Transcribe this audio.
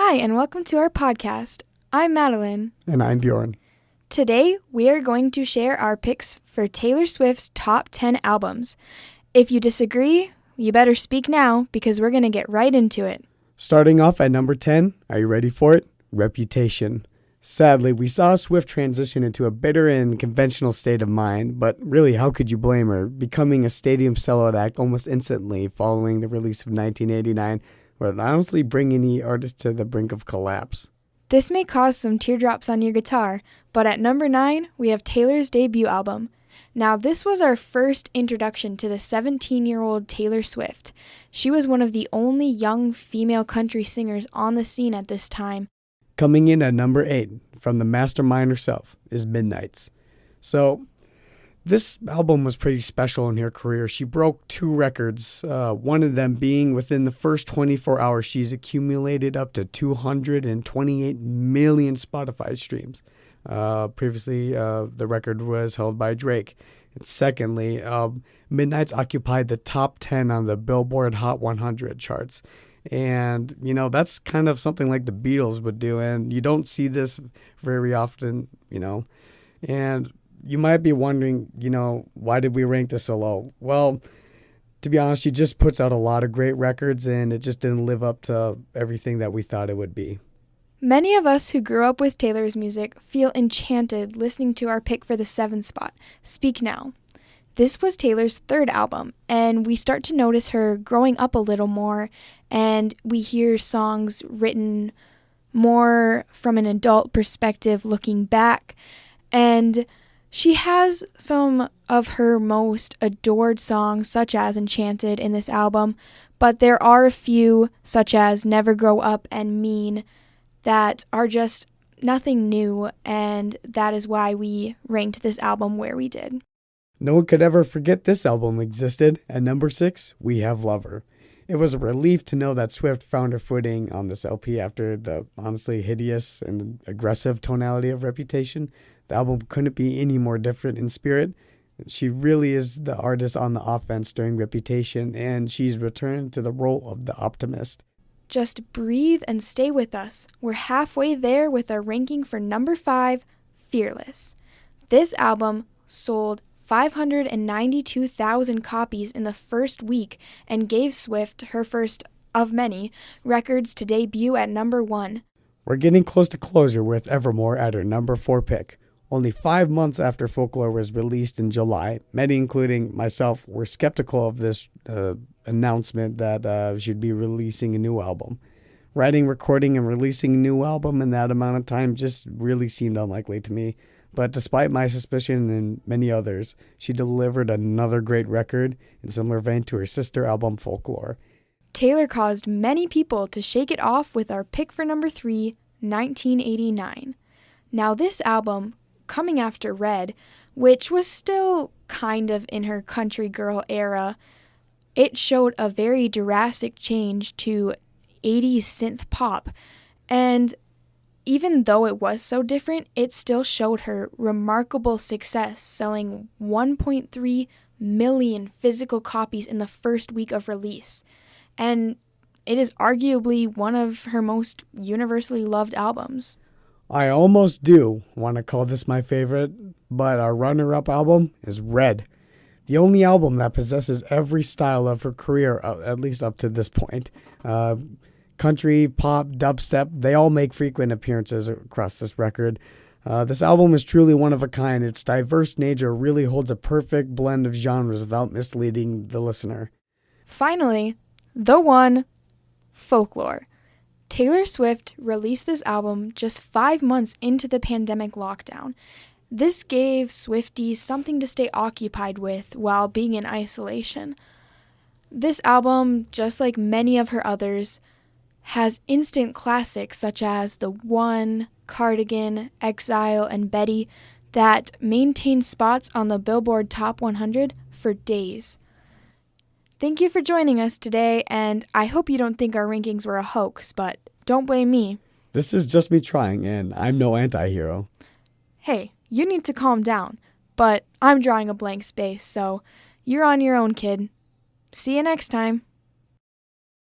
Hi, and welcome to our podcast. I'm Madeline. And I'm Bjorn. Today, we are going to share our picks for Taylor Swift's top 10 albums. If you disagree, you better speak now because we're going to get right into it. Starting off at number 10, are you ready for it? Reputation. Sadly, we saw Swift transition into a bitter and conventional state of mind, but really, how could you blame her? Becoming a stadium sellout act almost instantly following the release of 1989 would honestly bring any artist to the brink of collapse. This may cause some teardrops on your guitar, but at number 9, we have Taylor's debut album. Now, this was our first introduction to the 17-year-old Taylor Swift. She was one of the only young female country singers on the scene at this time. Coming in at number 8, from the mastermind herself, is Midnights. So, this album was pretty special in her career. She broke 2 records, one of them being within the first 24 hours, she's accumulated up to 228 million Spotify streams. Previously, the record was held by Drake. And secondly, Midnights occupied the top 10 on the Billboard Hot 100 charts. And, that's kind of something like the Beatles would do. And you don't see this very often, And you might be wondering, why did we rank this so low? Well, to be honest, she just puts out a lot of great records, and it just didn't live up to everything that we thought it would be. Many of us who grew up with Taylor's music feel enchanted listening to our pick for the 7th spot, Speak Now. This was Taylor's 3rd album, and we start to notice her growing up a little more, and we hear songs written more from an adult perspective looking back, and she has some of her most adored songs, such as Enchanted, in this album, but there are a few, such as Never Grow Up and Mean, that are just nothing new, and that is why we ranked this album where we did. No one could ever forget this album existed. At number 6, we have Lover. It was a relief to know that Swift found her footing on this LP after the honestly hideous and aggressive tonality of Reputation. The album couldn't be any more different in spirit. She really is the artist on the offense during Reputation, and she's returned to the role of the optimist. Just breathe and stay with us. We're halfway there with our ranking for number 5, Fearless. This album sold 592,000 copies in the first week and gave Swift her first of many records to debut at number 1. We're getting close to closure with Evermore at her number 4 pick. Only 5 months after Folklore was released in July, many, including myself, were skeptical of this announcement that she'd be releasing a new album. Writing, recording, and releasing a new album in that amount of time just really seemed unlikely to me. But despite my suspicion and many others, she delivered another great record in similar vein to her sister album Folklore. Taylor caused many people to shake it off with our pick for number 3, 1989. Now this album, coming after Red, which was still kind of in her country girl era, it showed a very drastic change to 80s synth pop, and even though it was so different, it still showed her remarkable success, selling 1.3 million physical copies in the first week of release, and it is arguably one of her most universally loved albums. I almost do want to call this my favorite, but our runner-up album is Red. The only album that possesses every style of her career, at least up to this point. Country, pop, dubstep, they all make frequent appearances across this record. This album is truly one of a kind. Its diverse nature really holds a perfect blend of genres without misleading the listener. Finally, the one, Folklore. Taylor Swift released this album just 5 months into the pandemic lockdown. This gave Swifties something to stay occupied with while being in isolation. This album, just like many of her others, has instant classics such as The One, Cardigan, Exile, and Betty that maintain spots on the Billboard Top 100 for days. Thank you for joining us today, and I hope you don't think our rankings were a hoax, but don't blame me. This is just me trying, and I'm no anti-hero. Hey, you need to calm down, but I'm drawing a blank space, so you're on your own, kid. See you next time.